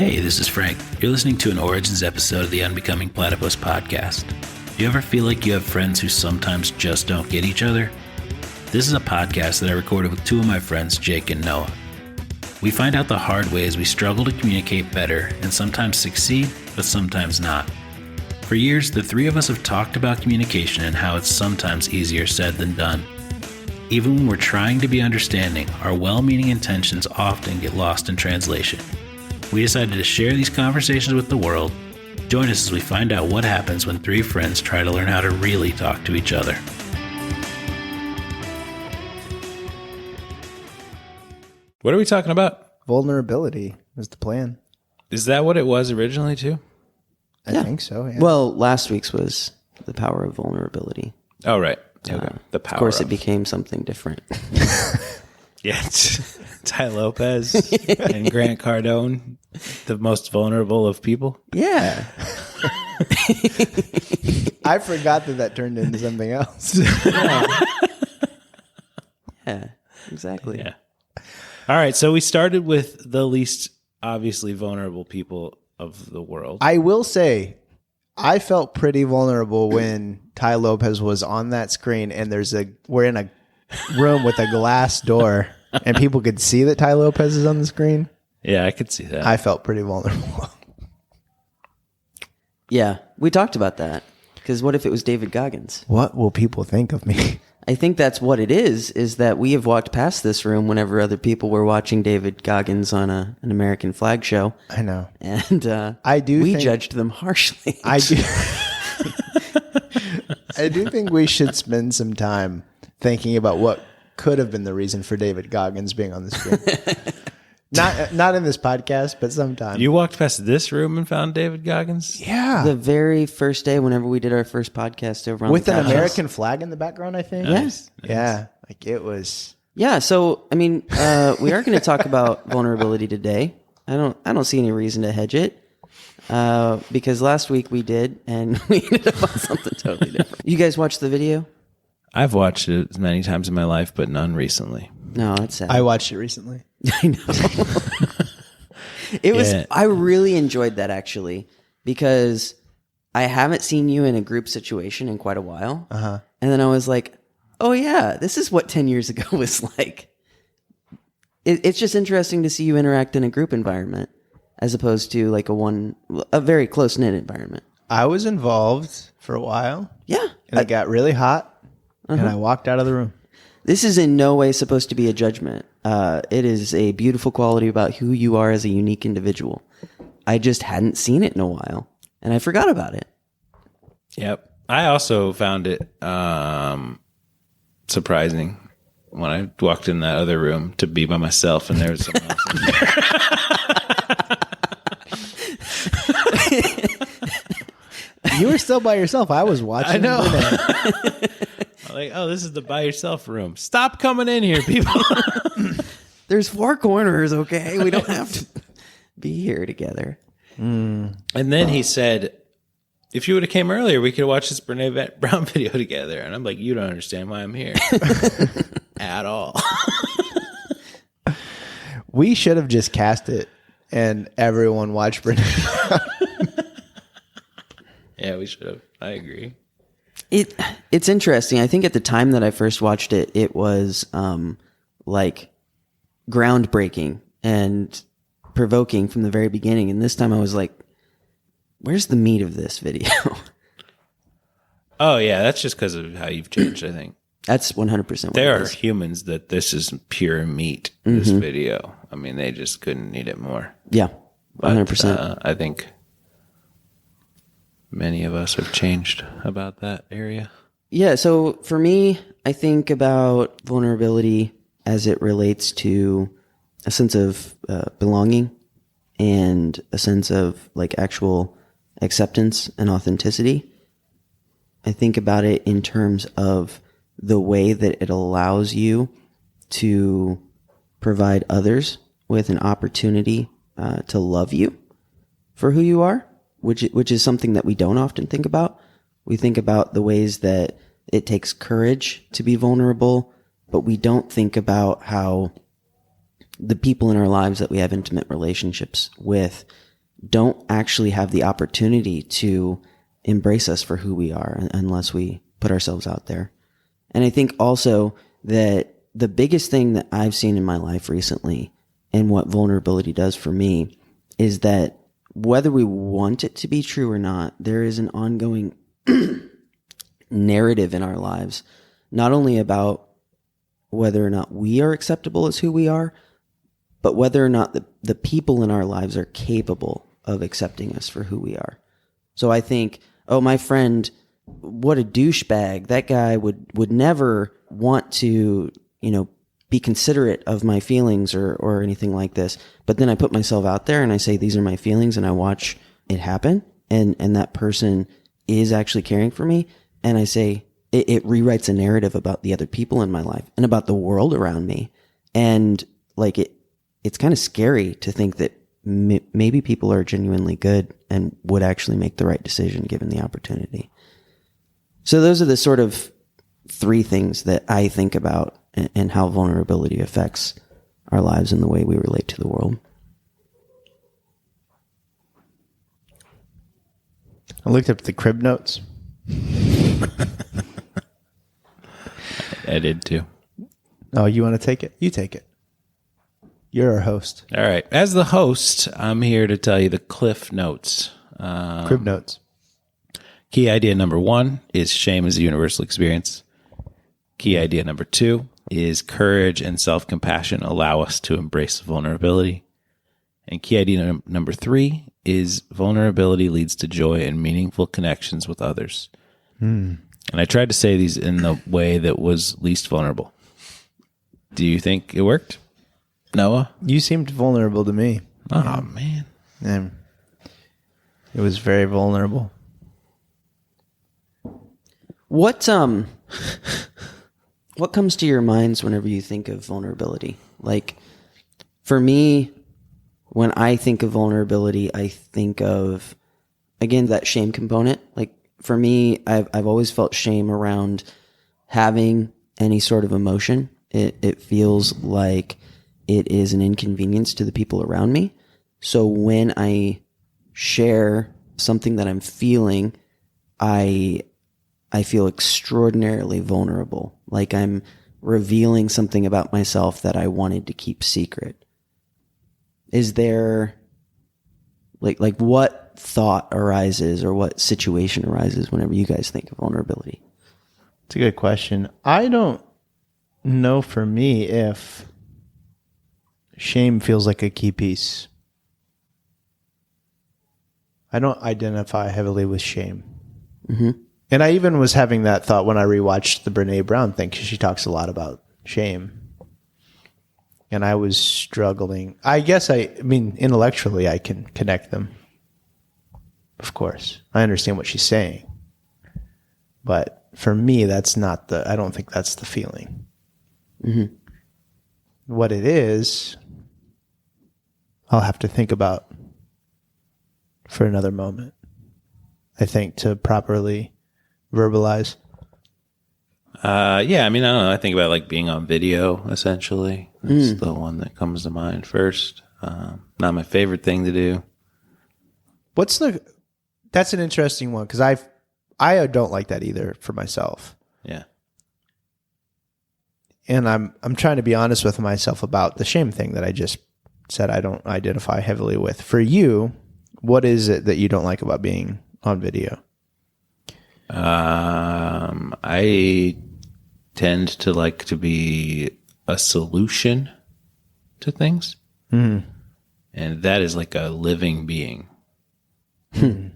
Hey, this is Frank. You're listening to an Origins episode of the Unbecoming Platypus podcast. Do you ever feel like you have friends who sometimes just don't get each other? This is a podcast that I recorded with two of my friends, Jake and Noah. We find out the hard ways we struggle to communicate better and sometimes succeed, but sometimes not. For years, the three of us have talked about communication and how it's sometimes easier said than done. Even when we're trying to be understanding, our well-meaning intentions often get lost in translation. We decided to share these conversations with the world. Join us as we find out what happens when three friends try to learn how to really talk to each other. What are we talking about? Vulnerability was the plan. Is that what it was originally too? I think so, yeah. Well, last week's was the power of vulnerability. Oh, right. Okay. The power of course, it became something different. Yeah, it's Ty Lopez and Grant Cardone, the most vulnerable of people. Yeah. I forgot that turned into something else. Yeah, exactly. Yeah. All right, so we started with the least obviously vulnerable people of the world. I will say, I felt pretty vulnerable when Ty Lopez was on that screen and we're in a room with a glass door and people could see that Ty Lopez is on the screen. Yeah, I could see that. I felt pretty vulnerable. Yeah, we talked about that. Because what if it was David Goggins? What will people think of me? I think that's what it is that we have walked past this room whenever other people were watching David Goggins on an American flag show. I know. And we judged them harshly. I do think we should spend some time thinking about what could have been the reason for David Goggins being on the screen. Not in this podcast, but sometime. You walked past this room and found David Goggins? Yeah. The very first day whenever we did our first podcast over on with the an couches. American flag in the background, I think. Yes. Yeah. Like it was. Yeah. So, I mean, we are going to talk about vulnerability today. I don't see any reason to hedge it. Because last week we did, and we ended up on something totally different. You guys watched the video? I've watched it as many times in my life, but none recently. No, it's sad. I watched it recently. I know. It was. Yeah. I really enjoyed that actually because I haven't seen you in a group situation in quite a while. Uh-huh. And then I was like, "Oh yeah, this is what 10 years ago was like." It's just interesting to see you interact in a group environment as opposed to like a very close knit environment. I was involved for a while. Yeah, and it got really hot, and I walked out of the room. This is in no way supposed to be a judgment. It is a beautiful quality about who you are as a unique individual. I just hadn't seen it in a while, and I forgot about it. Yep. I also found it surprising when I walked in that other room to be by myself, and there was someone else in there. You were still by yourself. I was watching. I know. Like, oh, this is the by yourself room. Stop coming in here, people. There's four corners, okay? We don't have to be here together. And then he said, if you would have came earlier, we could have watched this Brene Brown video together. And I'm like, you don't understand why I'm here. At all. We should have just cast it and everyone watched Brene Brown. Yeah, we should have. I agree. It's interesting. I think at the time that I first watched it, it was like groundbreaking and provoking from the very beginning. And this time I was like, where's the meat of this video? Oh, yeah. That's just because of how you've changed, I think. That's 100% what there it are is. humans that this is pure meat, this video. I mean, they just couldn't need it more. Yeah, 100%. But, I think many of us have changed about that area. Yeah, so for me, I think about vulnerability as it relates to a sense of belonging and a sense of like actual acceptance and authenticity. I think about it in terms of the way that it allows you to provide others with an opportunity to love you for who you are, which is something that we don't often think about. We think about the ways that it takes courage to be vulnerable, but we don't think about how the people in our lives that we have intimate relationships with don't actually have the opportunity to embrace us for who we are unless we put ourselves out there. And I think also that the biggest thing that I've seen in my life recently and what vulnerability does for me is that whether we want it to be true or not, there is an ongoing narrative in our lives, not only about whether or not we are acceptable as who we are, but whether or not the people in our lives are capable of accepting us for who we are. So I think, oh, my friend, what a douchebag. That guy would never want to, be considerate of my feelings or anything like this. But then I put myself out there and I say, these are my feelings, and I watch it happen. And that person is actually caring for me. And I say, it rewrites a narrative about the other people in my life and about the world around me. And like it's kind of scary to think that maybe people are genuinely good and would actually make the right decision given the opportunity. So those are the sort of 3 things that I think about and how vulnerability affects our lives and the way we relate to the world. I looked up the crib notes. I did too. Oh, you want to take it? You take it. You're our host. All right. As the host, I'm here to tell you the Cliff Notes. Crib notes. Key idea number 1 is shame is a universal experience. Key idea number 2 is courage and self-compassion allow us to embrace vulnerability. And key idea number 3 is vulnerability leads to joy and meaningful connections with others. And I tried to say these in the way that was least vulnerable. Do you think it worked, Noah? You seemed vulnerable to me. Oh, man. And it was very vulnerable. What comes to your minds whenever you think of vulnerability? Like, for me, when I think of vulnerability, I think of, again, that shame component. Like, for me, I've always felt shame around having any sort of emotion. It feels like it is an inconvenience to the people around me. So when I share something that I'm feeling, I feel extraordinarily vulnerable. Like I'm revealing something about myself that I wanted to keep secret. Is there like what thought arises or what situation arises whenever you guys think of vulnerability? It's a good question. I don't know for me if shame feels like a key piece. I don't identify heavily with shame. Mm-hmm. And I even was having that thought when I rewatched the Brene Brown thing, because she talks a lot about shame. And I was struggling. I guess I mean, intellectually, I can connect them. Of course. I understand what she's saying. But for me, that's not I don't think that's the feeling. Mm-hmm. What it is, I'll have to think about for another moment, I think, to properly verbalize. Yeah, I mean, I don't know. I think about like being on video, essentially. That's the one that comes to mind first. Not my favorite thing to do. That's an interesting one, because I don't like that either for myself. Yeah. And I'm trying to be honest with myself about the shame thing that I just said I don't identify heavily with. For you, what is it that you don't like about being on video? I tend to like to be a solution to things. And that is like a living being. It's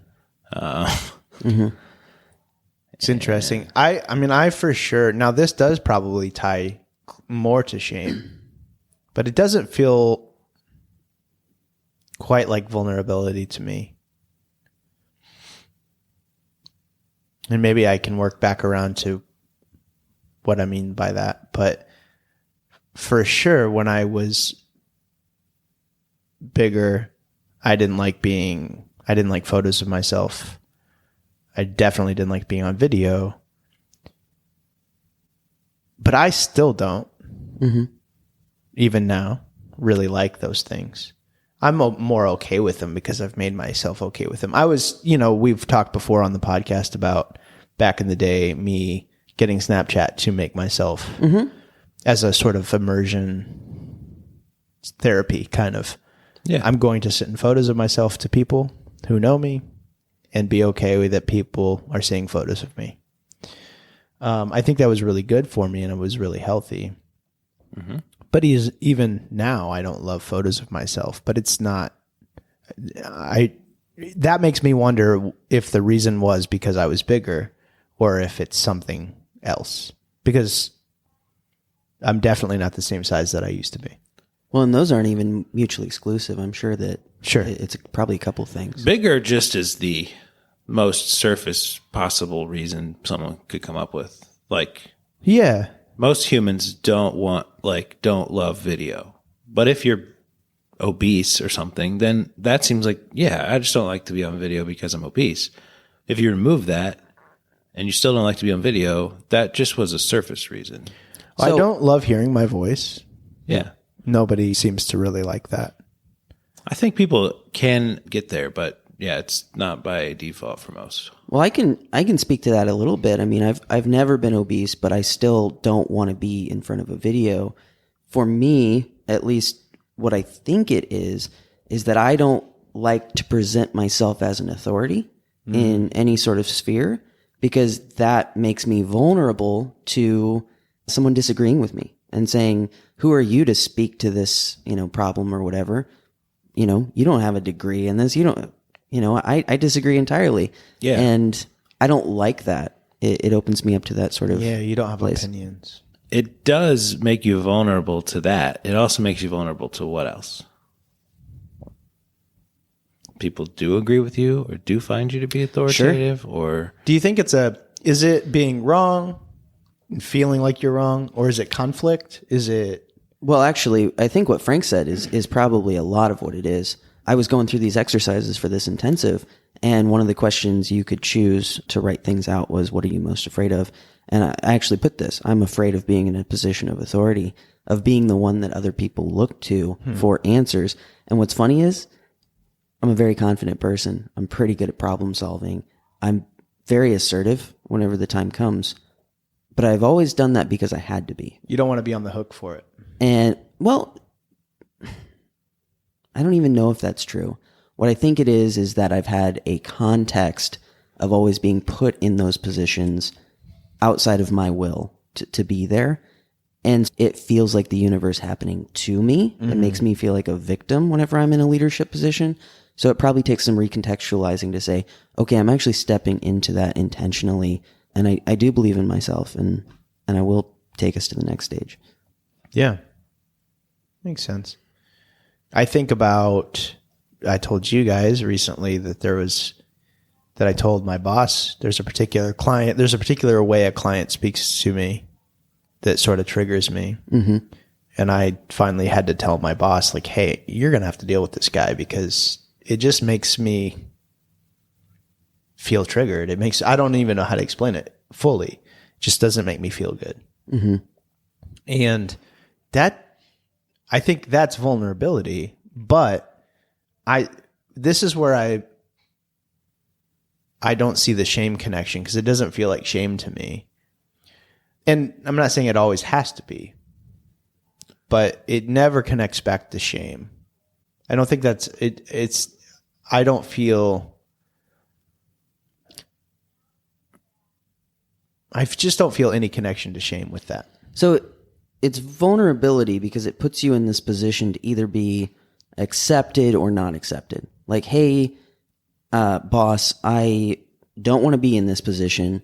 interesting. I mean, I for sure, now this does probably tie more to shame, but it doesn't feel quite like vulnerability to me. And maybe I can work back around to what I mean by that. But for sure, when I was bigger, I didn't like photos of myself. I definitely didn't like being on video. But I still don't, even now, really like those things. I'm more okay with them because I've made myself okay with them. I was, we've talked before on the podcast about back in the day, me getting Snapchat to make myself as a sort of immersion therapy kind of. Yeah. I'm going to send photos of myself to people who know me and be okay with that people are seeing photos of me. I think that was really good for me and it was really healthy. Mm-hmm. But even now, I don't love photos of myself, but it's not, that makes me wonder if the reason was because I was bigger or if it's something else, because I'm definitely not the same size that I used to be. Well, and those aren't even mutually exclusive. I'm sure that it's probably a couple things. Bigger just is the most surface possible reason someone could come up with. Like, yeah. Most humans don't love video. But if you're obese or something, then that seems like, yeah, I just don't like to be on video because I'm obese. If you remove that and you still don't like to be on video, that just was a surface reason. I don't love hearing my voice. Yeah. Nobody seems to really like that. I think people can get there, but yeah, it's not by default for most. Well, I can speak to that a little bit. I mean, I've never been obese, but I still don't want to be in front of a video. For me, at least what I think it is that I don't like to present myself as an authority in any sort of sphere, because that makes me vulnerable to someone disagreeing with me and saying, who are you to speak to this, problem or whatever? You don't have a degree in this. I disagree entirely. Yeah. And I don't like that. It opens me up to that sort of you don't have place. Opinions. It does make you vulnerable to that. It also makes you vulnerable to what else? People do agree with you or do find you to be authoritative. Sure. Or do you think is it being wrong and feeling like you're wrong, or is it conflict? Is it? Well, actually, I think what Frank said is probably a lot of what it is. I was going through these exercises for this intensive, and one of the questions you could choose to write things out was, what are you most afraid of? And I actually put this: I'm afraid of being in a position of authority, of being the one that other people look to for answers. And what's funny is, I'm a very confident person. I'm pretty good at problem solving. I'm very assertive whenever the time comes. But I've always done that because I had to be. You don't want to be on the hook for it. And, well, I don't even know if that's true. What I think it is that I've had a context of always being put in those positions outside of my will to be there. And it feels like the universe happening to me. It makes me feel like a victim whenever I'm in a leadership position. So it probably takes some recontextualizing to say, okay, I'm actually stepping into that intentionally. And I do believe in myself, and I will take us to the next stage. Yeah. Makes sense. I think about, I told you guys recently that I told my boss, there's a particular way a client speaks to me that sort of triggers me. Mm-hmm. And I finally had to tell my boss, like, hey, you're going to have to deal with this guy because it just makes me feel triggered. I don't even know how to explain it fully. It just doesn't make me feel good. Mm-hmm. And I think that's vulnerability, but this is where I don't see the shame connection, because it doesn't feel like shame to me. And I'm not saying it always has to be, but it never connects back to shame. I don't think that's it. I just don't feel any connection to shame with that. So it's vulnerability because it puts you in this position to either be accepted or not accepted. Like, hey, boss, I don't want to be in this position.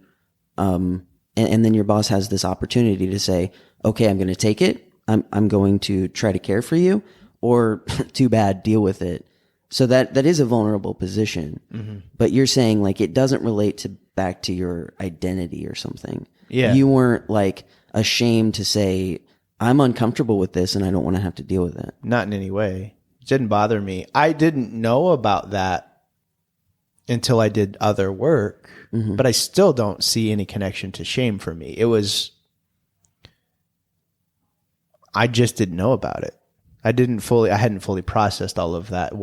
And then your boss has this opportunity to say, okay, I'm going to take it. I'm going to try to care for you, or too bad, deal with it. So that is a vulnerable position. Mm-hmm. But you're saying, like, it doesn't relate back to your identity or something. Yeah. You weren't like ashamed to say, I'm uncomfortable with this and I don't want to have to deal with it. Not in any way. It didn't bother me. I didn't know about that until I did other work, but I still don't see any connection to shame for me. I just didn't know about it. I hadn't fully processed all of that.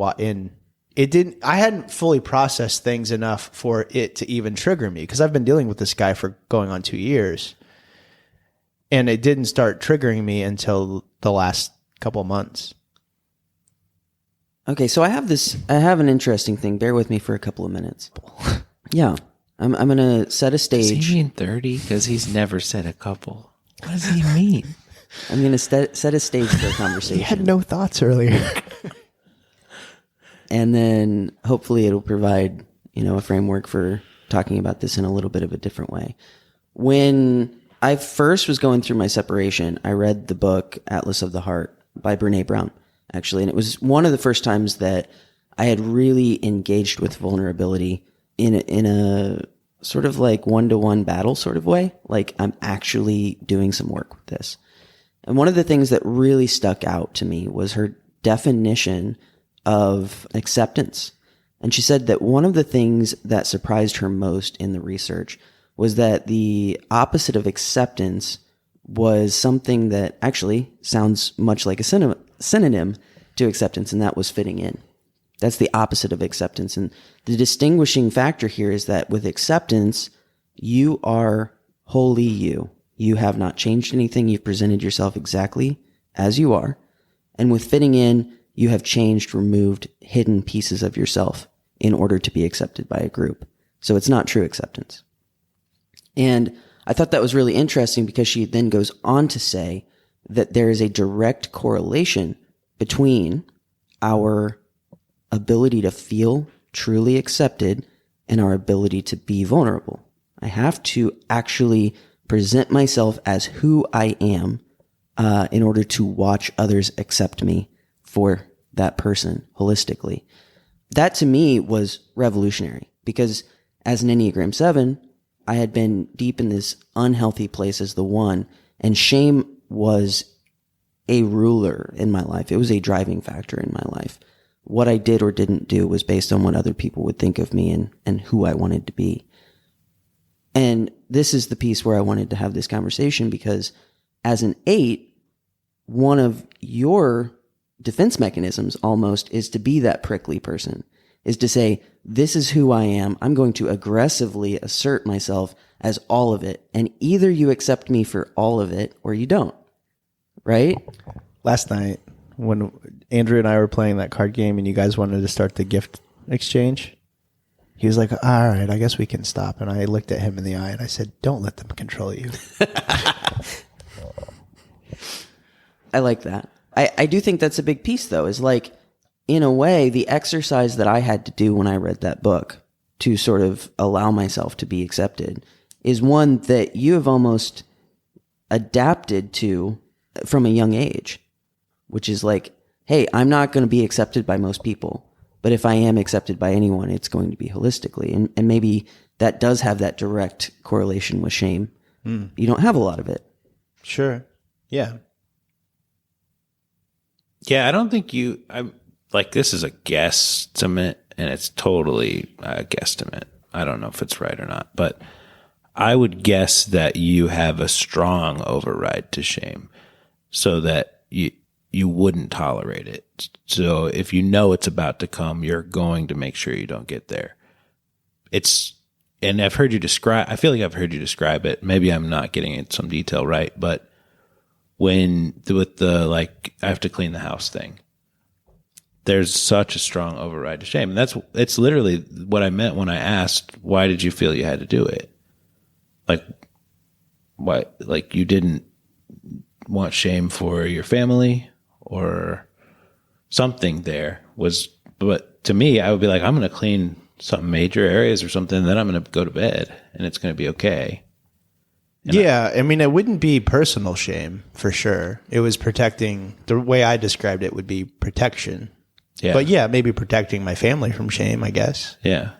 I hadn't fully processed things enough for it to even trigger me, because I've been dealing with this guy for going on 2 years, and it didn't start triggering me until the last couple of months. Okay, so I have an interesting thing. Bear with me for a couple of minutes. Yeah, I'm going to set a stage. Does he mean 30? Because he's never said a couple. What does he mean? I'm going to set a stage for a conversation. You had no thoughts earlier. And then hopefully it'll provide, a framework for talking about this in a little bit of a different way. When I first was going through my separation, I read the book Atlas of the Heart by Brené Brown, actually. And it was one of the first times that I had really engaged with vulnerability in a sort of like one-to-one battle sort of way. Like, I'm actually doing some work with this. And one of the things that really stuck out to me was her definition of acceptance. And she said that one of the things that surprised her most in the research was that the opposite of acceptance was something that actually sounds much like a synonym to acceptance, and that was fitting in. That's the opposite of acceptance. And the distinguishing factor here is that with acceptance, you are wholly you. You have not changed anything. You've presented yourself exactly as you are. And with fitting in, you have changed, removed, hidden pieces of yourself in order to be accepted by a group. So it's not true acceptance. And I thought that was really interesting, because she then goes on to say that there is a direct correlation between our ability to feel truly accepted and our ability to be vulnerable. I have to actually present myself as who I am in order to watch others accept me for that person holistically. That to me was revolutionary, because as an Enneagram 7, I had been deep in this unhealthy place as the 1, and shame was a ruler in my life. It was a driving factor in my life. What I did or didn't do was based on what other people would think of me and who I wanted to be. And this is the piece where I wanted to have this conversation, because as an 8, one of your defense mechanisms almost is to be that prickly person, is to say, this is who I am. I'm going to aggressively assert myself as all of it. And either you accept me for all of it or you don't. Right? Last night, when Andrew and I were playing that card game and you guys wanted to start the gift exchange, he was like, all right, I guess we can stop. And I looked at him in the eye and I said, don't let them control you. I like that. I do think that's a big piece, though, is like, in a way, the exercise that I had to do when I read that book to sort of allow myself to be accepted is one that you have almost adapted to from a young age, which is like, hey, I'm not going to be accepted by most people, but if I am accepted by anyone, it's going to be holistically. And maybe that does have that direct correlation with shame. You don't have a lot of it. Sure. Yeah. Yeah, I don't think I'm like, this is a guesstimate, and it's totally a guesstimate. I don't know if it's right or not, but I would guess that you have a strong override to shame so that you wouldn't tolerate it. So if you know it's about to come, you're going to make sure you don't get there. And I feel like I've heard you describe it. Maybe I'm not getting into some detail right, but with the, like, I have to clean the house thing, there's such a strong override to shame. And it's literally what I meant when I asked, why did you feel you had to do it? Like, what, like you didn't want shame for your family or something there was, but to me, I would be like, I'm going to clean some major areas or something, then I'm going to go to bed and it's going to be okay. And I mean, it wouldn't be personal shame for sure. It was protecting. The way I described it would be protection. Yeah. But yeah, maybe protecting my family from shame, I guess. Yeah.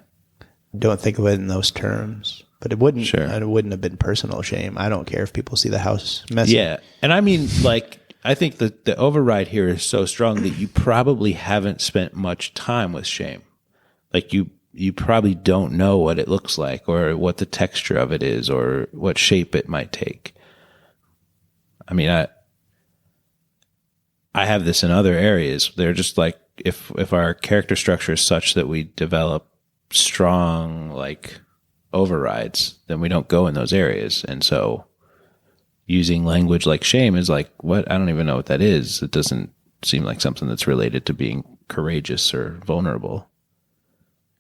Don't think of it in those terms. But it wouldn't. Sure. It wouldn't have been personal shame. I don't care if people see the house messy. Yeah, and I mean, like, I think that the override here is so strong that you probably haven't spent much time with shame. Like you probably don't know what it looks like or what the texture of it is or what shape it might take. I mean, I have this in other areas. They're just like, if our character structure is such that we develop strong like overrides, then we don't go in those areas. And so using language like shame is like, what? I don't even know what that is. It doesn't seem like something that's related to being courageous or vulnerable.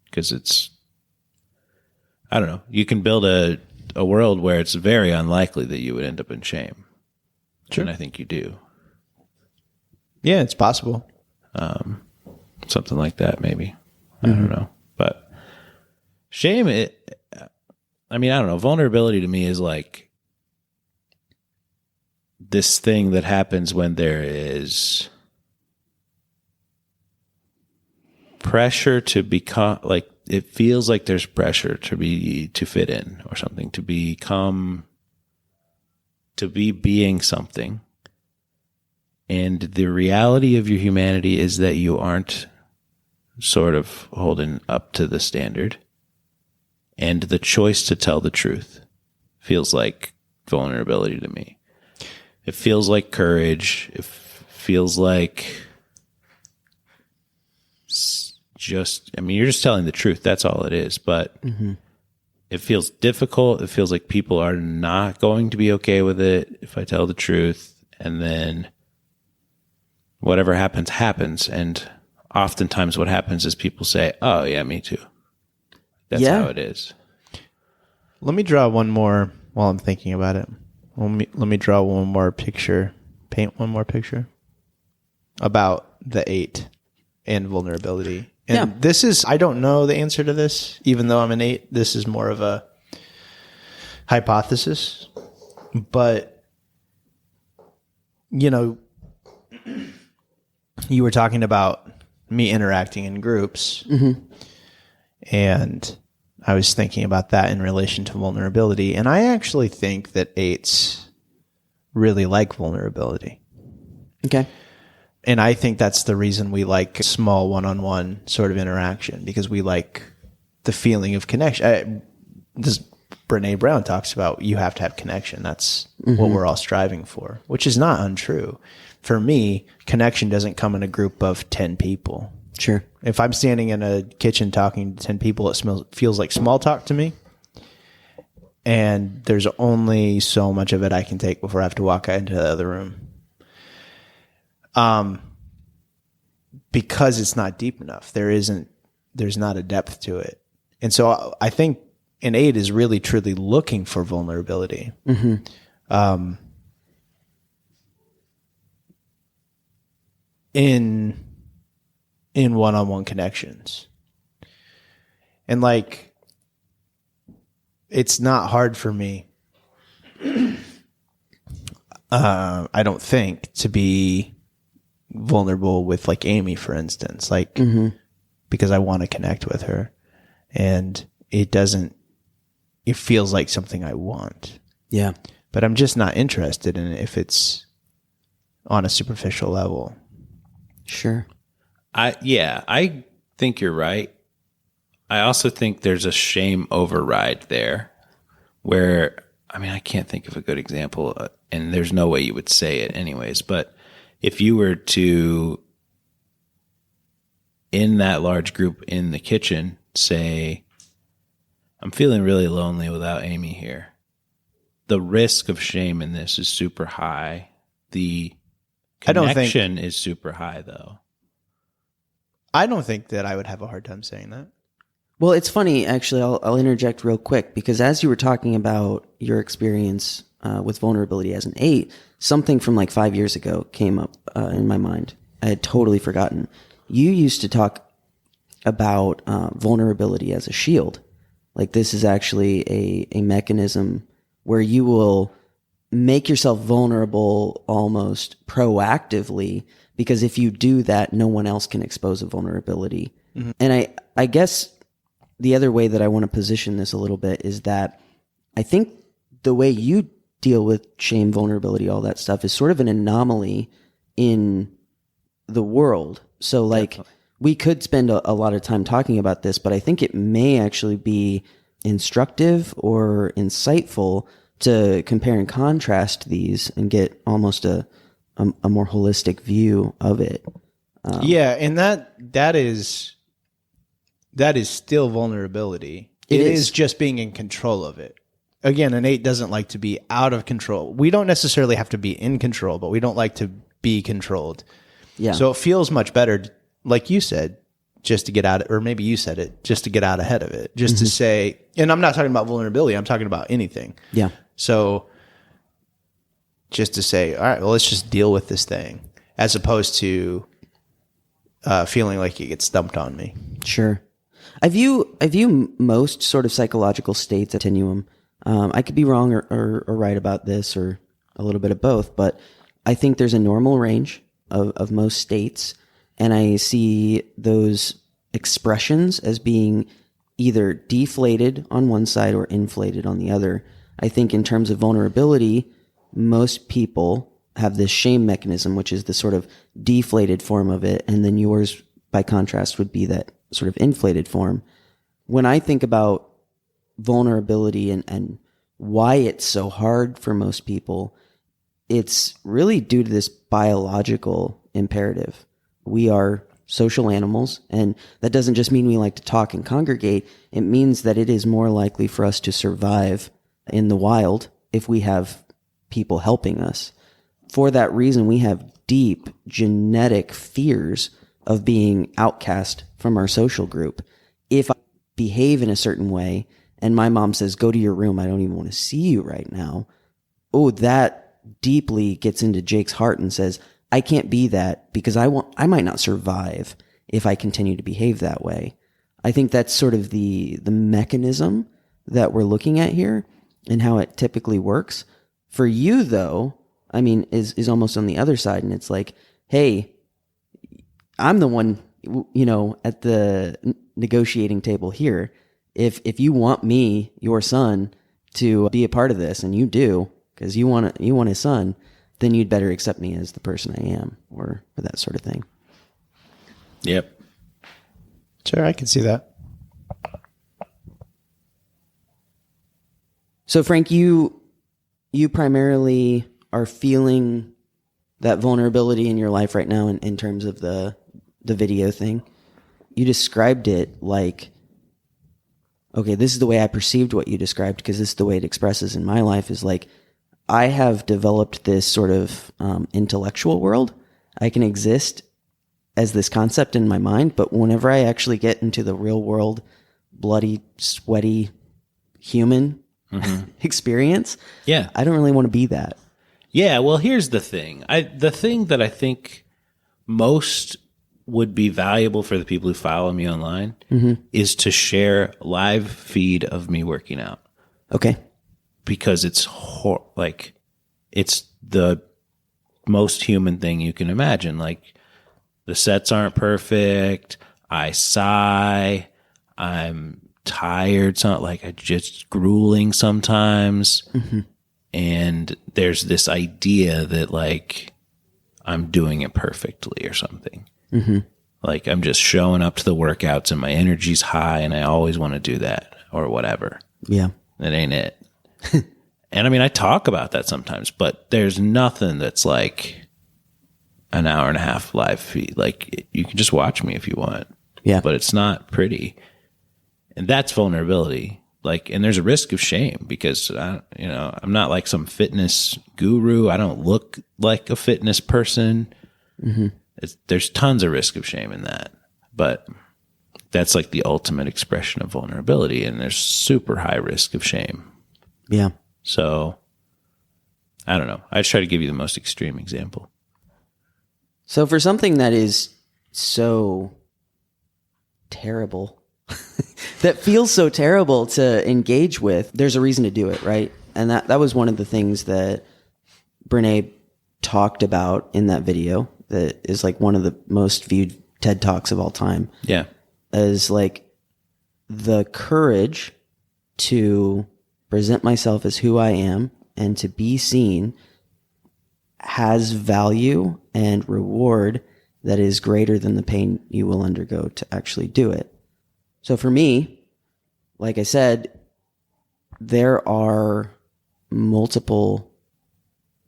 Because it's, I don't know, you can build a world where it's very unlikely that you would end up in shame. Sure. And I think you do. Yeah, it's possible. Something like that, maybe. I don't know. But shame, I don't know. Vulnerability to me is like this thing that happens when there is pressure to become, like, it feels like there's pressure to fit in or something, to be being something. And the reality of your humanity is that you aren't sort of holding up to the standard. And the choice to tell the truth feels like vulnerability to me. It feels like courage. It feels like just, you're just telling the truth. That's all it is. But it feels difficult. It feels like people are not going to be okay with it if I tell the truth. And then whatever happens, happens. And oftentimes what happens is people say, oh, yeah, me too. That's how it is. Let me draw one more while I'm thinking about it. Let me draw one more picture, paint one more picture about the 8 and vulnerability. And this is, I don't know the answer to this, even though I'm an 8. This is more of a hypothesis. But, you know, you were talking about me interacting in groups. And I was thinking about that in relation to vulnerability. And I actually think that 8s really like vulnerability. Okay. And I think that's the reason we like small one-on-one sort of interaction, because we like the feeling of connection. This Brene Brown talks about you have to have connection. That's what we're all striving for, which is not untrue. For me, connection doesn't come in a group of 10 people. Sure. If I'm standing in a kitchen talking to 10 people, it feels like small talk to me. And there's only so much of it I can take before I have to walk out into the other room. Because it's not deep enough. There's not a depth to it. And so I think an 8 is really truly looking for vulnerability. In one-on-one connections. And like, it's not hard for me, I don't think, to be vulnerable with like Amy, for instance, like, because I want to connect with her, and it feels like something I want. Yeah. But I'm just not interested in it if it's on a superficial level. Sure. I think you're right. I also think there's a shame override there where, I can't think of a good example, and there's no way you would say it anyways, but if you were to, in that large group in the kitchen, say, I'm feeling really lonely without Amy here, the risk of shame in this is super high. The connection is super high, though. I don't think that I would have a hard time saying that. Well, it's funny, actually. I'll interject real quick, because as you were talking about your experience with vulnerability as an 8, something from like 5 years ago came up in my mind. I had totally forgotten. You used to talk about vulnerability as a shield. Like, this is actually a mechanism where you will make yourself vulnerable almost proactively, because if you do that, no one else can expose a vulnerability. And I guess the other way that I want to position this a little bit is that I think the way you deal with shame, vulnerability, all that stuff is sort of an anomaly in the world. So like, definitely, we could spend a lot of time talking about this, but I think it may actually be instructive or insightful to compare and contrast these and get almost a a more holistic view of it. Yeah, and that is still vulnerability. It is just being in control of it. Again, an 8 doesn't like to be out of control. We don't necessarily have to be in control, but we don't like to be controlled. Yeah. So it feels much better, like you said, just to get out, or maybe you said it, just to get out ahead of it, just to say, and I'm not talking about vulnerability, I'm talking about anything. Yeah. So just to say, all right, well, let's just deal with this thing, as opposed to feeling like you get stumped on me. Sure. I view most sort of psychological states a continuum. I could be wrong or right about this, or a little bit of both, but I think there's a normal range of most states, and I see those expressions as being either deflated on one side or inflated on the other. I think in terms of vulnerability, most people have this shame mechanism, which is the sort of deflated form of it, and then yours, by contrast, would be that sort of inflated form. When I think about vulnerability and why it's so hard for most people, it's really due to this biological imperative. We are social animals, and that doesn't just mean we like to talk and congregate. It means that it is more likely for us to survive in the wild if we have people helping us. For that reason, we have deep genetic fears of being outcast from our social group. If I behave in a certain way and my mom says, go to your room, I don't even want to see you right now. Oh, that deeply gets into Jake's heart and says, I can't be that because I might not survive if I continue to behave that way. I think that's sort of the mechanism that we're looking at here and how it typically works. For you, though, I mean, is almost on the other side, and it's like, hey, I'm the one, at the negotiating table here. If you want me, your son, to be a part of this, and you do, because you want a son, then you'd better accept me as the person I am, or that sort of thing. Yep. Sure, I can see that. So, Frank, you primarily are feeling that vulnerability in your life right now in terms of the video thing. You described it like, okay, this is the way I perceived what you described, because this is the way it expresses in my life, is like, I have developed this sort of intellectual world. I can exist as this concept in my mind, but whenever I actually get into the real world, bloody, sweaty, human experience, I don't really want to be that. Yeah, well, here's the thing. The thing that I think most would be valuable for the people who follow me online is to share live feed of me working out. Okay. Because it's it's the most human thing you can imagine. Like, the sets aren't perfect. I sigh. I'm tired. It's not like I just grueling sometimes. And there's this idea that like I'm doing it perfectly or something. Like I'm just showing up to the workouts and my energy's high and I always want to do that or whatever. Yeah. That ain't it. And I mean, I talk about that sometimes, but there's nothing that's like an hour and a half live feed. Like, you can just watch me if you want. Yeah. But it's not pretty. And that's vulnerability. Like, and there's a risk of shame because I'm not like some fitness guru. I don't look like a fitness person. There's tons of risk of shame in that, but that's like the ultimate expression of vulnerability. And there's super high risk of shame. Yeah. So I don't know. I try to give you the most extreme example. So for something that is so terrible, that feels so terrible to engage with, there's a reason to do it, right? And that was one of the things that Brene talked about in that video that is like one of the most viewed TED Talks of all time. Yeah. Is like the courage to present myself as who I am and to be seen has value and reward that is greater than the pain you will undergo to actually do it. So for me, like I said, there are multiple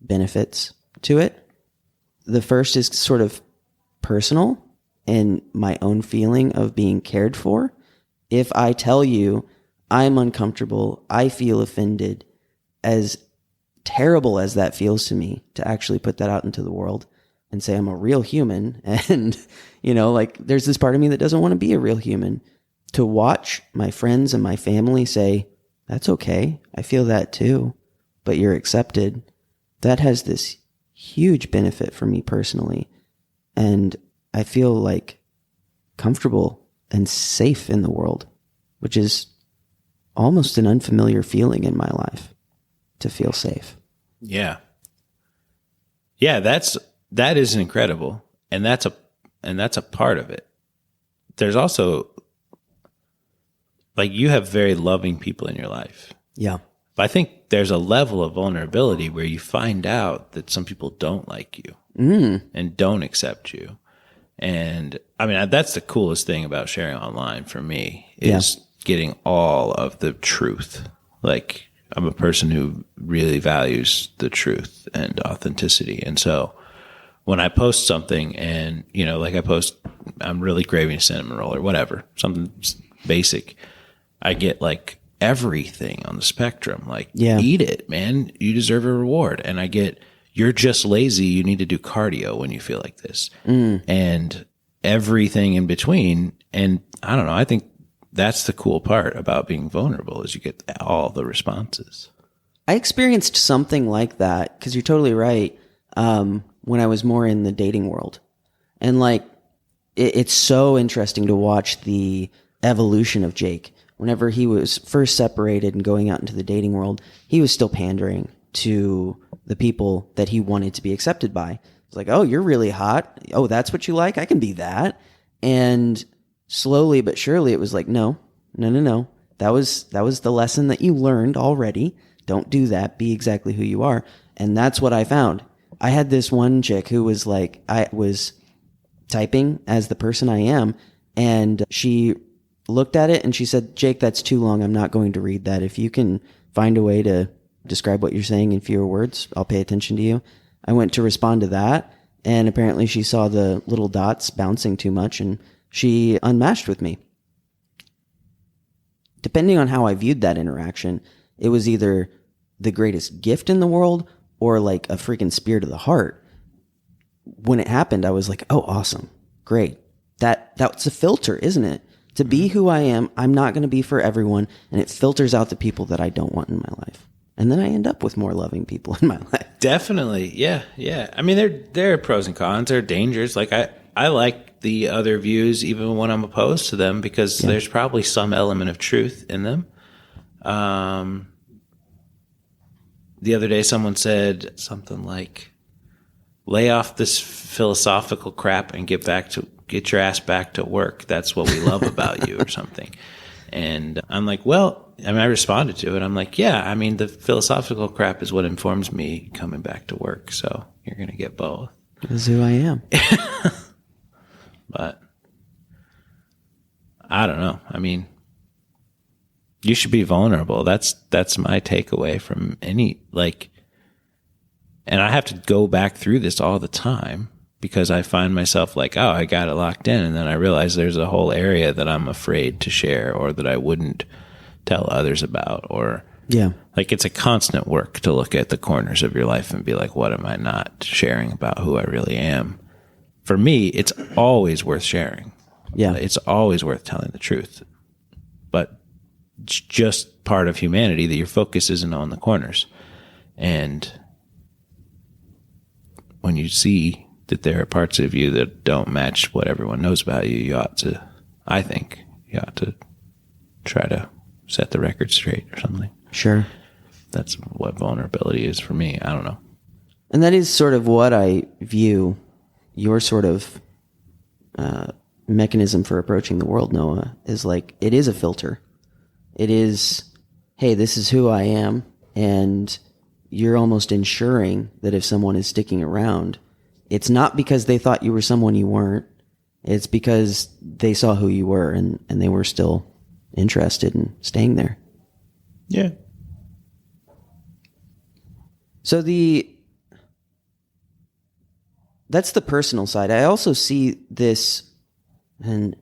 benefits to it. the first is sort of personal and my own feeling of being cared for. If I tell you I'm uncomfortable, I feel offended, as terrible as that feels to me, to actually put that out into the world and say I'm a real human. And, like there's this part of me that doesn't want to be a real human. To watch my friends and my family say, that's okay, I feel that too, but you're accepted. That has this huge benefit for me personally. And I feel like comfortable and safe in the world, which is almost an unfamiliar feeling in my life, to feel safe. Yeah. Yeah, that is incredible. And that's a part of it. There's also, like, you have very loving people in your life. Yeah. But I think there's a level of vulnerability where you find out that some people don't like you and don't accept you. And I mean, that's the coolest thing about sharing online for me, is getting all of the truth. Like, I'm a person who really values the truth and authenticity. And so when I post something and, like I post, I'm really craving a cinnamon roll or whatever, something basic, I get like everything on the spectrum. Like, eat it, man. You deserve a reward. And I get, you're just lazy. You need to do cardio when you feel like this. And everything in between. And I don't know, I think that's the cool part about being vulnerable, is you get all the responses. I experienced something like that, because you're totally right, when I was more in the dating world. And like, it's so interesting to watch the evolution of Jake. Whenever he was first separated and going out into the dating world, he was still pandering to the people that he wanted to be accepted by. It's like, oh, you're really hot. Oh, that's what you like? I can be that. And slowly but surely it was like, no. That was the lesson that you learned already. Don't do that. Be exactly who you are. And that's what I found. I had this one chick who was like, I was typing as the person I am, and she looked at it and she said, Jake, that's too long. I'm not going to read that. If you can find a way to describe what you're saying in fewer words, I'll pay attention to you. I went to respond to that, and apparently she saw the little dots bouncing too much, and she unmatched with me. Depending on how I viewed that interaction, it was either the greatest gift in the world or like a freaking spear to the heart. When it happened, I was like, oh, awesome. Great. That's a filter, isn't it? To be who I am, I'm not going to be for everyone, and it filters out the people that I don't want in my life. And then I end up with more loving people in my life. Definitely. Yeah. I mean, there are pros and cons. There are dangers. Like, I like the other views even when I'm opposed to them, because there's probably some element of truth in them. The other day someone said something like, lay off this philosophical crap and get your ass back to work. That's what we love about you, or something. And I'm like, well, I mean, I responded to it. I'm like, yeah, I mean, the philosophical crap is what informs me coming back to work. So you're going to get both. That's who I am. But I don't know. I mean, you should be vulnerable. That's my takeaway from any, like, and I have to go back through this all the time, because I find myself like, oh, I got it locked in. And then I realize there's a whole area that I'm afraid to share, or that I wouldn't tell others about, or like, it's a constant work to look at the corners of your life and be like, what am I not sharing about who I really am? For me, it's always worth sharing. Yeah. It's always worth telling the truth. But it's just part of humanity that your focus isn't on the corners. And when you see that there are parts of you that don't match what everyone knows about you, you ought to try to set the record straight or something. Sure. That's what vulnerability is for me. I don't know. And that is sort of what I view your sort of mechanism for approaching the world, Noah, is like, it is a filter. It is, hey, this is who I am. And you're almost ensuring that if someone is sticking around, it's not because they thought you were someone you weren't. It's because they saw who you were, and they were still interested in staying there. Yeah. So that's the personal side. I also see this, and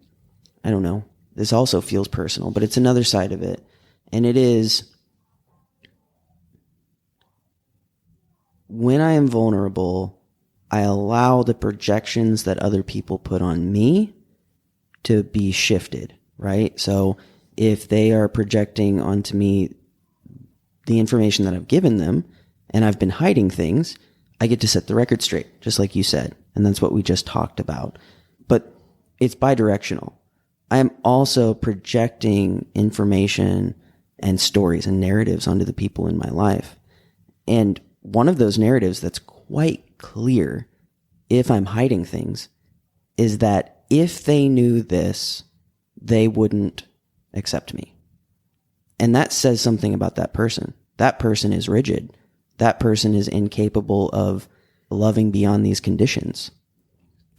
I don't know, this also feels personal, but it's another side of it. And it is, when I am vulnerable, I allow the projections that other people put on me to be shifted, right? So if they are projecting onto me the information that I've given them and I've been hiding things, I get to set the record straight, just like you said. And that's what we just talked about. But it's bidirectional. I am also projecting information and stories and narratives onto the people in my life. And one of those narratives that's quite clear, if I'm hiding things, is that if they knew this, they wouldn't accept me. And that says something about that person. That person is rigid. That person is incapable of loving beyond these conditions.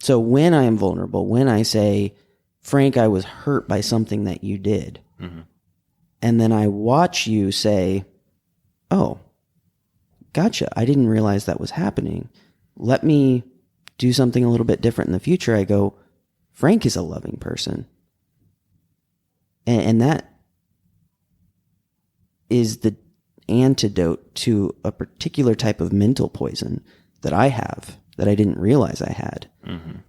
So when I am vulnerable, when I say, Frank, I was hurt by something that you did, and then I watch you say, oh, gotcha, I didn't realize that was happening. Let me do something a little bit different in the future. I go, Frank is a loving person. And that is the antidote to a particular type of mental poison that I have that I didn't realize I had,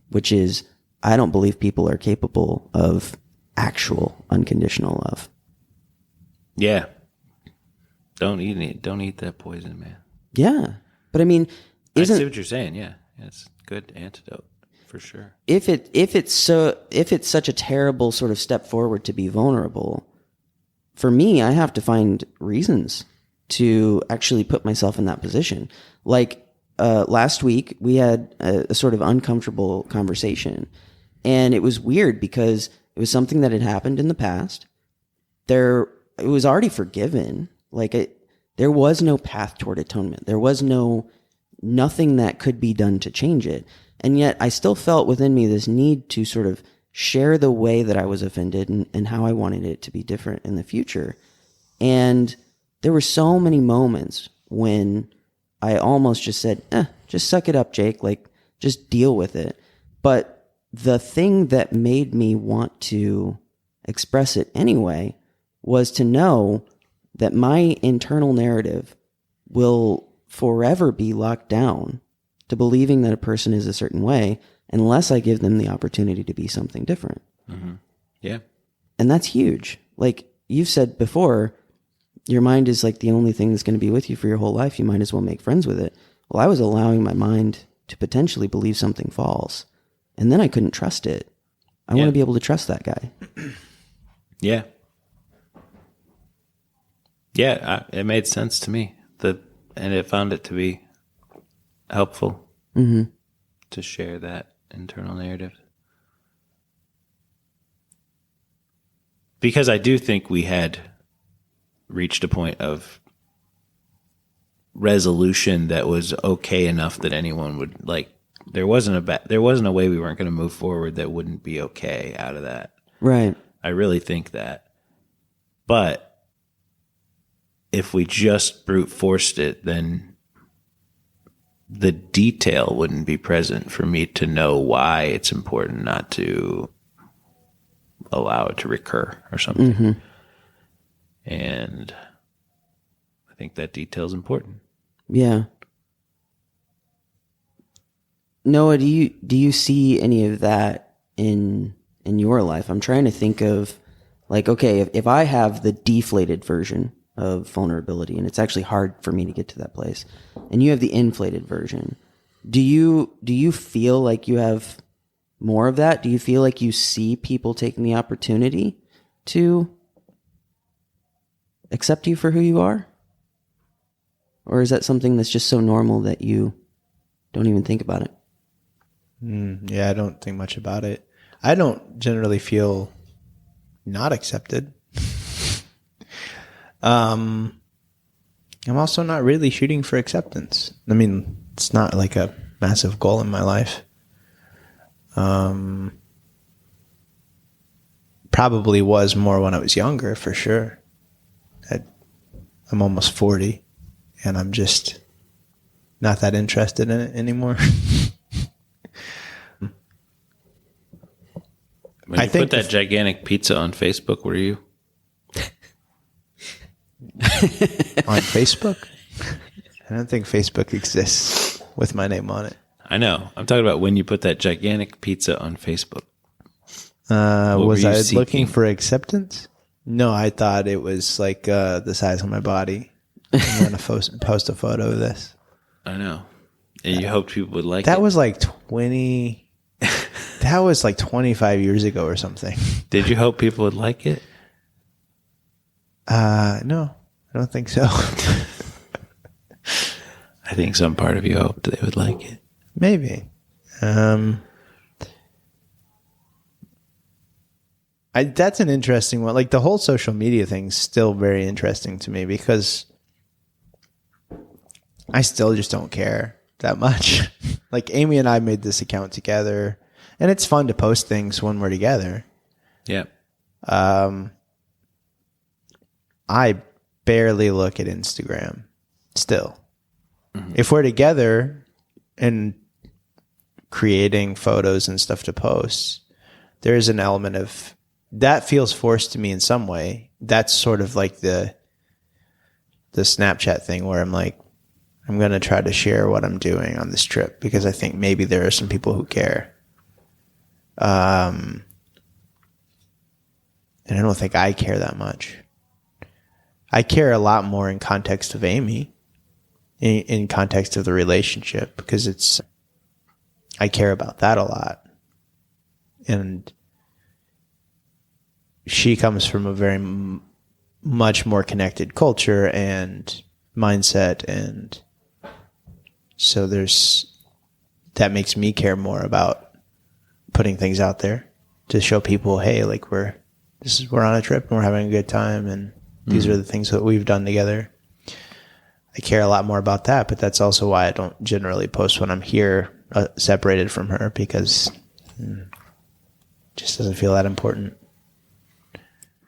which is, I don't believe people are capable of actual unconditional love. Yeah. Don't eat that poison, man. Yeah. But I mean, I see what you're saying. Yeah. It's a good antidote for sure. If it's such a terrible sort of step forward to be vulnerable, for me, I have to find reasons to actually put myself in that position. Like last week, we had a sort of uncomfortable conversation, and it was weird because it was something that had happened in the past. It was already forgiven. There was no path toward atonement. There was nothing that could be done to change it. And yet I still felt within me this need to sort of share the way that I was offended and how I wanted it to be different in the future. And there were so many moments when I almost just said, just suck it up, Jake. Just deal with it. But the thing that made me want to express it anyway was to know that my internal narrative will forever be locked down to believing that a person is a certain way unless I give them the opportunity to be something different. Yeah. And that's huge. Like you've said before, your mind is like the only thing that's going to be with you for your whole life. You might as well make friends with it. Well, I was allowing my mind to potentially believe something false, and then I couldn't trust it. I want to be able to trust that guy. Yeah. Yeah, it made sense to me. And I found it to be helpful to share that internal narrative. Because I do think we had reached a point of resolution that was okay enough that anyone would there wasn't a way we weren't going to move forward that wouldn't be okay out of that. Right. I really think that. But if we just brute forced it, then the detail wouldn't be present for me to know why it's important not to allow it to recur or something. And I think that detail is important. Yeah. Noah, do you see any of that in your life? I'm trying to think of okay, if I have the deflated version of vulnerability, and it's actually hard for me to get to that place, and you have the inflated version, do you feel like you have more of that? Do you feel like you see people taking the opportunity to accept you for who you are? Or is that something that's just so normal that you don't even think about it? Yeah, I don't think much about it. I don't generally feel not accepted. I'm also not really shooting for acceptance. I mean, it's not like a massive goal in my life. Probably was more when I was younger, for sure. I'm almost 40, and I'm just not that interested in it anymore. When you put that gigantic pizza on Facebook, were you? On Facebook? I don't think Facebook exists with my name on it. I know. I'm talking about when you put that gigantic pizza on Facebook. Was I looking for acceptance? No, I thought it was like the size of my body. I'm going to post a photo of this. I know. And you hoped people would like it? That was like 20... That was like 25 years ago or something. Did you hope people would like it? No, I don't think so. I think some part of you hoped they would like it. Maybe. That's an interesting one. Like the whole social media thing's still very interesting to me because I still just don't care that much. Like Amy and I made this account together, and it's fun to post things when we're together. Yeah. I barely look at Instagram still. Mm-hmm. If we're together and creating photos and stuff to post, there is an element of that feels forced to me in some way. That's sort of like the Snapchat thing where I'm like, I'm going to try to share what I'm doing on this trip because I think maybe there are some people who care. And I don't think I care that much. I care a lot more in context of Amy, in context of the relationship, because I care about that a lot. And she comes from a very much more connected culture and mindset, and so that makes me care more about putting things out there to show people, hey, like we're on a trip and we're having a good time, and these are the things that we've done together. I care a lot more about that, but that's also why I don't generally post when I'm here separated from her, because it just doesn't feel that important.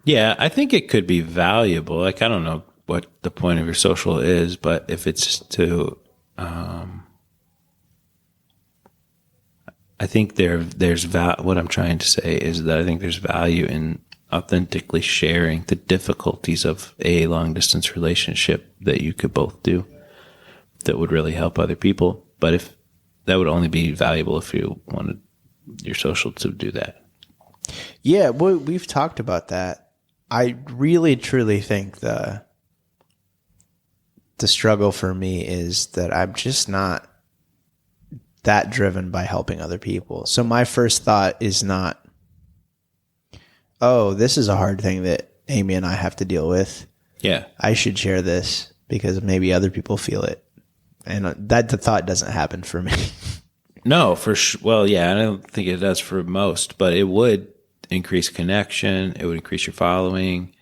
Yeah, I think it could be valuable. Like, I don't know what the point of your social is, but if it's to, I think there's what I'm trying to say is that I think there's value in authentically sharing the difficulties of a long distance relationship that you could both do that would really help other people. But if that would only be valuable if you wanted your social to do that. Yeah, well, we've talked about that. I really truly think the struggle for me is that I'm just not that driven by helping other people. So my first thought is not, oh, this is a hard thing that Amy and I have to deal with. Yeah. I should share this because maybe other people feel it. And the thought doesn't happen for me. No, for sure. Well, yeah, I don't think it does for most, but it would increase connection. It would increase your following.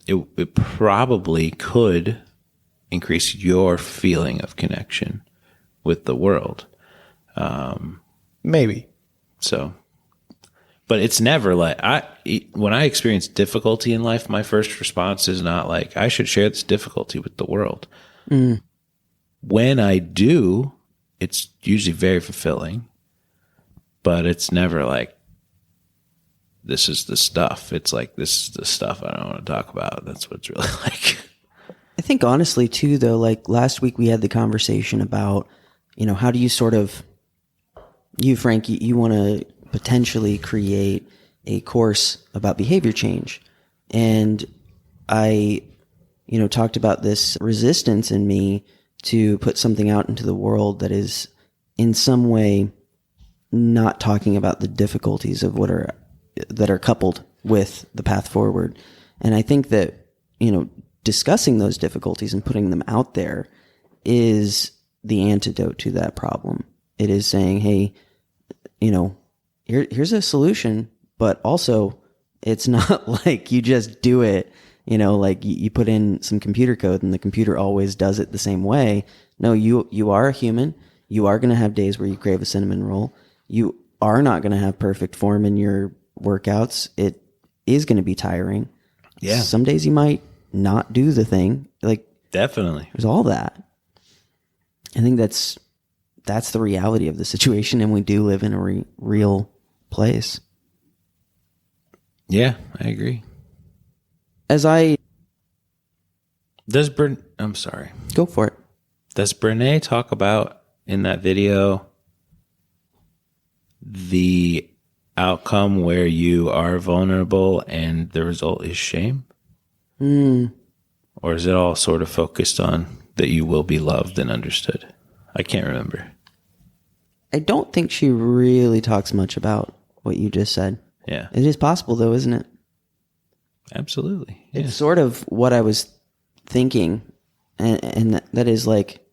It probably could increase your feeling of connection with the world. Maybe. So, but it's never like when I experience difficulty in life, my first response is not like, I should share this difficulty with the world. Mm. When I do, it's usually very fulfilling, but it's never like, this is the stuff. It's like, this is the stuff I don't want to talk about. That's what it's really like. I think honestly too, though, like last week we had the conversation about, how do you sort of, Frank, you want to potentially create a course about behavior change. And I, talked about this resistance in me to put something out into the world that is in some way not talking about the difficulties of that are coupled with the path forward. And I think that, discussing those difficulties and putting them out there is the antidote to that problem. It is saying, hey, here's a solution, but also it's not like you just do it, like you put in some computer code and the computer always does it the same way. No, you are a human. You are going to have days where you crave a cinnamon roll. You are not going to have perfect form in your workouts. It is going to be tiring. Yeah. Some days you might not do the thing. Like, definitely. There's all that. I think that's the reality of the situation, and we do live in a real place. Yeah, I agree. I'm sorry. Go for it. Does Brene talk about in that video the outcome where you are vulnerable and the result is shame? Or is it all sort of focused on that you will be loved and understood? I can't remember. I don't think she really talks much about what you just said. Yeah. It is possible, though, isn't it? Absolutely. Yeah. It's sort of what I was thinking, and that is like,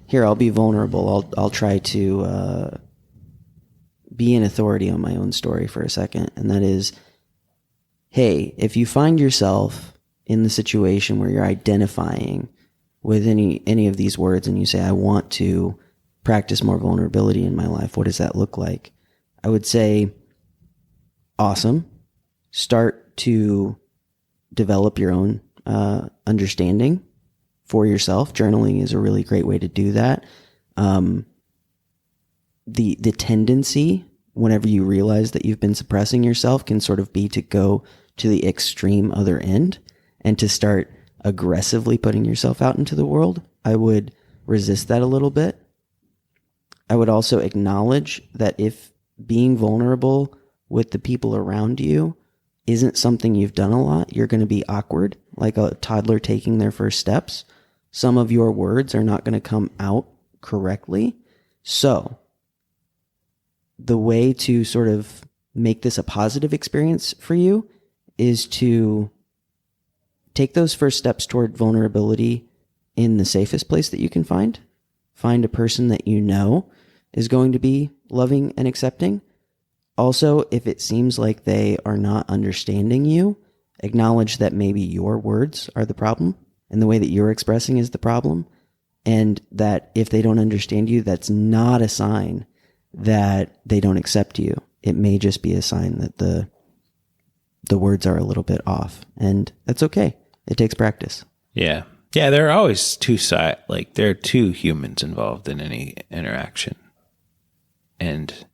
here, I'll be vulnerable. I'll try to be an authority on my own story for a second, and that is, hey, if you find yourself in the situation where you're identifying with any of these words and you say, I want to practice more vulnerability in my life, what does that look like? I would say, awesome. Start to develop your own understanding for yourself. Journaling is a really great way to do that. The tendency, whenever you realize that you've been suppressing yourself, can sort of be to go to the extreme other end and to start aggressively putting yourself out into the world. I would resist that a little bit. I would also acknowledge that if being vulnerable with the people around you isn't something you've done a lot, you're going to be awkward, like a toddler taking their first steps. Some of your words are not going to come out correctly. So the way to sort of make this a positive experience for you is to take those first steps toward vulnerability in the safest place that you can find. Find a person that you know is going to be loving and accepting. Also, if it seems like they are not understanding you, acknowledge that maybe your words are the problem and the way that you're expressing is the problem. And that if they don't understand you, that's not a sign that they don't accept you. It may just be a sign that the words are a little bit off, and that's okay. It takes practice. Yeah. Yeah, there are always there are two humans involved in any interaction. And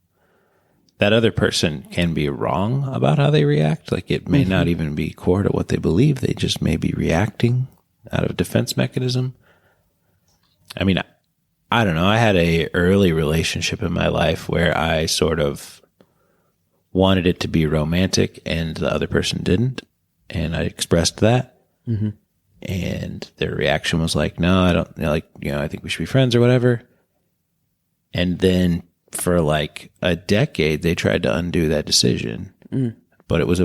that other person can be wrong about how they react. Like it may not even be core to what they believe. They just may be reacting out of defense mechanism. I mean, I don't know. I had a early relationship in my life where I sort of wanted it to be romantic and the other person didn't. And I expressed that. Mm-hmm. And their reaction was like, no, I don't I think we should be friends or whatever. And then for like a decade, they tried to undo that decision. But it was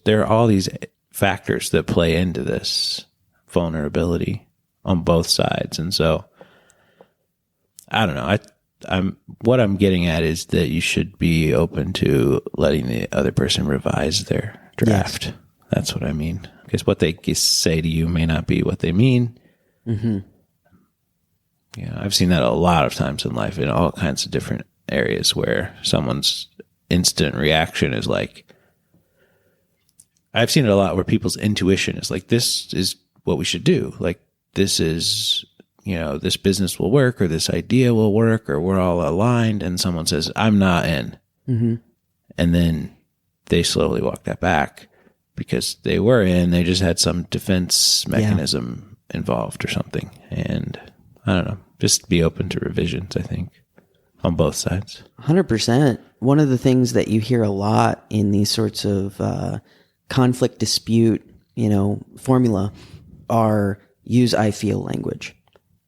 there are all these factors that play into this vulnerability on both sides. And so I don't know. What I'm getting at is that you should be open to letting the other person revise their draft. Yes. That's what I mean. Because what they say to you may not be what they mean. Mm-hmm. Yeah, I've seen that a lot of times in life in all kinds of different areas where someone's instant reaction is like, I've seen it a lot where people's intuition is like, this is what we should do. Like, this is, this business will work, or this idea will work, or we're all aligned. And someone says, I'm not in. Mm-hmm. And then they slowly walk that back because they were in, they just had some defense mechanism involved or something. And I don't know, just be open to revisions, I think, on both sides. 100%. One of the things that you hear a lot in these sorts of conflict dispute, formula are use I feel language.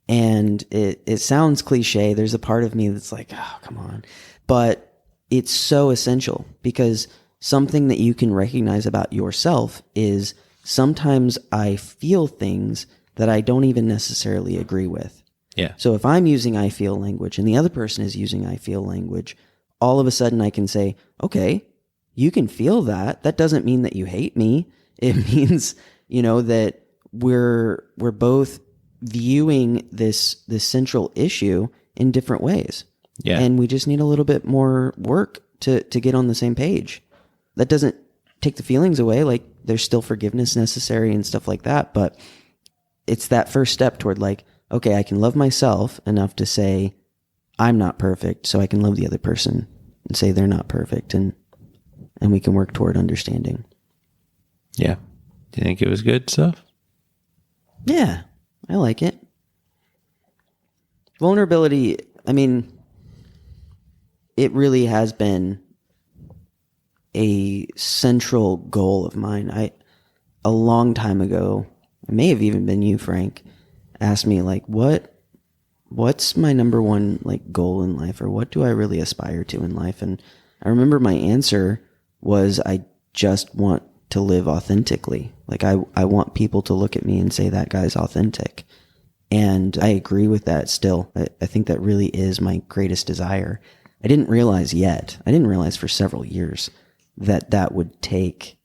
And it sounds cliche. There's a part of me that's like, oh, come on. But it's so essential because something that you can recognize about yourself is sometimes I feel things that I don't even necessarily agree with. Yeah. So if I'm using I feel language and the other person is using I feel language, all of a sudden I can say, okay, you can feel that. That doesn't mean that you hate me. It means, that we're both viewing this central issue in different ways. Yeah. And we just need a little bit more work to get on the same page. That doesn't take the feelings away. Like there's still forgiveness necessary and stuff like that. But it's that first step toward like, okay, I can love myself enough to say I'm not perfect, so I can love the other person and say they're not perfect. And and we can work toward understanding. Yeah. Do you think it was good stuff? Yeah, I like it. Vulnerability, I mean, it really has been a central goal of mine. A long time ago, it may have even been you, Frank, asked me like, what's my number one like goal in life, or what do I really aspire to in life? And I remember my answer was, I just want to live authentically. Like I want people to look at me and say that guy's authentic. And I agree with that still. I think that really is my greatest desire. I didn't realize for several years that would take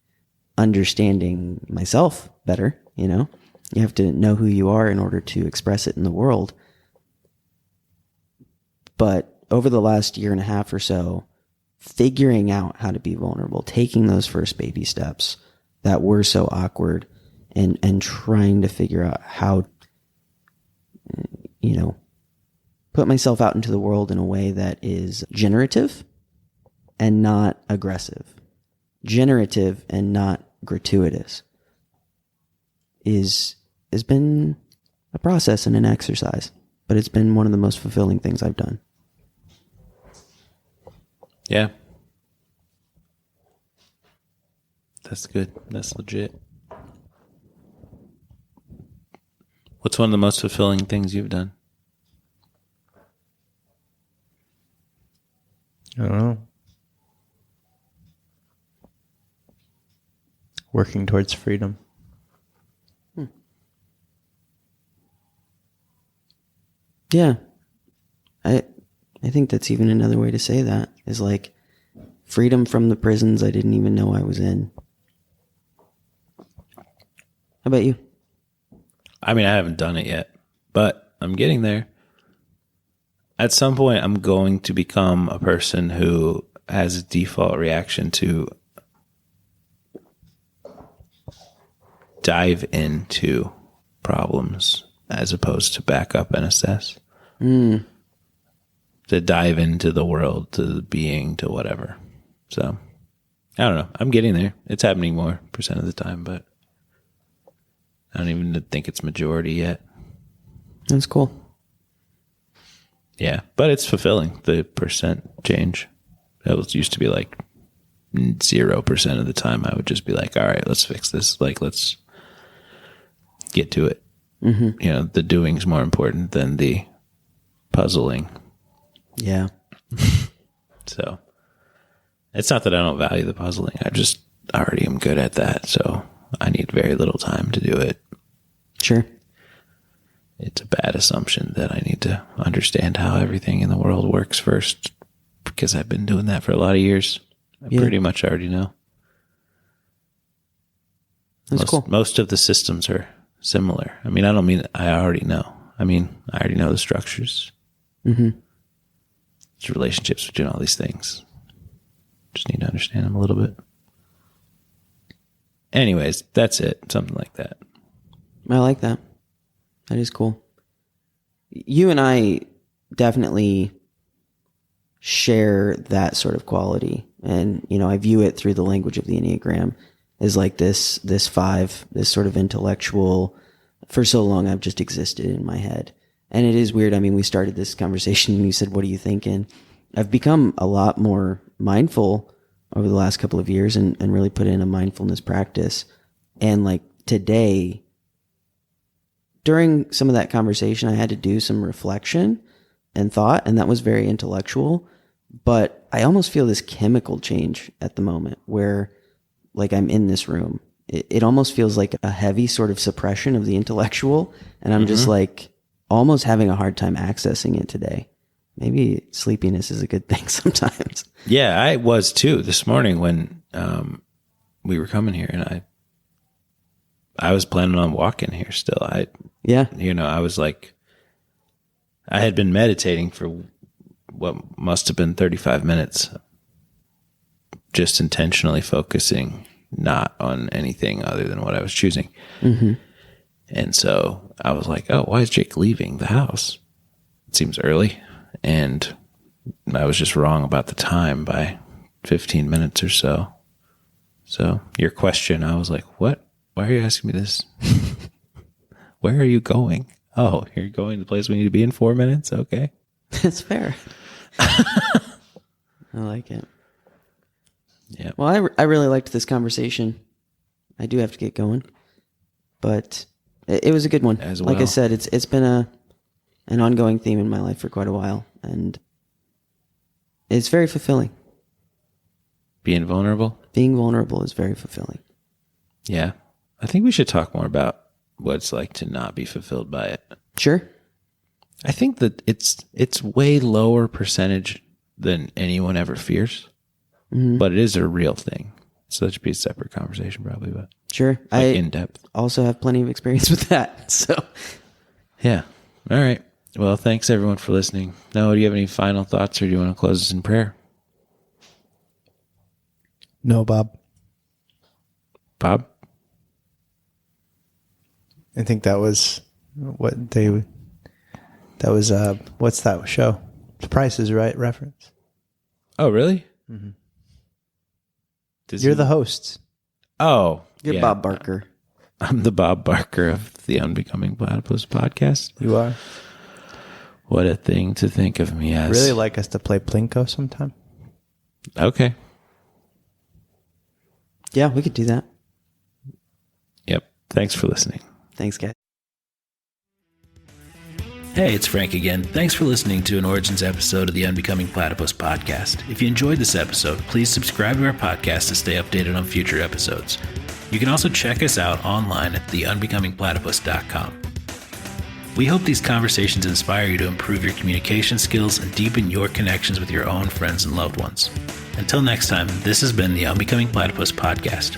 understanding myself better. You know, you have to know who you are in order to express it in the world. But over the last year and a half or so, figuring out how to be vulnerable, taking those first baby steps that were so awkward, and trying to figure out how, you know, put myself out into the world in a way that is generative and not aggressive, generative and not gratuitous, has been a process and an exercise, but it's been one of the most fulfilling things I've done. Yeah. That's good. That's legit. What's one of the most fulfilling things you've done? I don't know. Working towards freedom. Yeah. I think that's even another way to say that, is like freedom from the prisons I didn't even know I was in. How about you? I mean, I haven't done it yet, but I'm getting there. At some point, I'm going to become a person who has a default reaction to dive into problems as opposed to back up and assess. To dive into the world, to the being, to whatever. So, I don't know. I'm getting there. It's happening more % of the time, but I don't even think it's majority yet. That's cool. Yeah, but it's fulfilling, the % change. That was used to be like 0% of the time. I would just be like, all right, let's fix this. Like, let's get to it. You know, the doing's more important than the puzzling. Yeah. So it's not that I don't value the puzzling. I just already am good at that. So I need very little time to do it. Sure. It's a bad assumption that I need to understand how everything in the world works first, because I've been doing that for a lot of years. I pretty much already know. That's cool. Most of the systems are similar. I mean, I don't mean I already know. I mean, I already know the structures. It's relationships between all these things. Just need to understand them a little bit. Anyways, that's it. Something like that. I like that. That is cool. You and I definitely share that sort of quality. And, you know, I view it through the language of the enneagram as like this 5, this sort of intellectual. For so long, I've just existed in my head. And it is weird. I mean, we started this conversation and you said, what are you thinking? I've become a lot more mindful over the last couple of years and really put in a mindfulness practice. And like today, during some of that conversation, I had to do some reflection and thought, and that was very intellectual. But I almost feel this chemical change at the moment where like I'm in this room. It almost feels like a heavy sort of suppression of the intellectual. And I'm just like almost having a hard time accessing it today. Maybe sleepiness is a good thing sometimes. Yeah, I was too this morning when we were coming here, and I was planning on walking here still. I was like, I had been meditating for what must have been 35 minutes, just intentionally focusing not on anything other than what I was choosing. And so I was like, oh, why is Jake leaving the house? It seems early. And I was just wrong about the time by 15 minutes or so. So your question, I was like, what? Why are you asking me this? Where are you going? Oh, you're going to the place we need to be in 4 minutes? Okay. That's fair. I like it. Yeah. Well, I really liked this conversation. I do have to get going, but it was a good one. As well. Like I said, it's been an ongoing theme in my life for quite a while, and it's very fulfilling. Being vulnerable? Being vulnerable is very fulfilling. Yeah. I think we should talk more about what it's like to not be fulfilled by it. Sure. I think that it's way lower percentage than anyone ever fears, but it is a real thing. So that should be a separate conversation probably, but Sure. like in depth. Also have plenty of experience with that. So Yeah. All right. Well, thanks everyone for listening. Noah, do you have any final thoughts or do you want to close us in prayer? No, Bob. Bob? I think that was what's that show? The Price is Right reference. Oh, really? Mm-hmm. Does You're he- the host. Oh. you're yeah. Bob Barker. I'm the Bob Barker of the Unbecoming Platypus podcast. You are. What a thing to think of me as. Really like us to play Plinko sometime? Okay. Yeah, we could do that. Yep. Thanks for listening. Thanks, guys. Hey, it's Frank again. Thanks for listening to an Origins episode of the Unbecoming Platypus podcast. If you enjoyed this episode, please subscribe to our podcast to stay updated on future episodes. You can also check us out online at theunbecomingplatypus.com. We hope these conversations inspire you to improve your communication skills and deepen your connections with your own friends and loved ones. Until next time, this has been the Unbecoming Platypus podcast.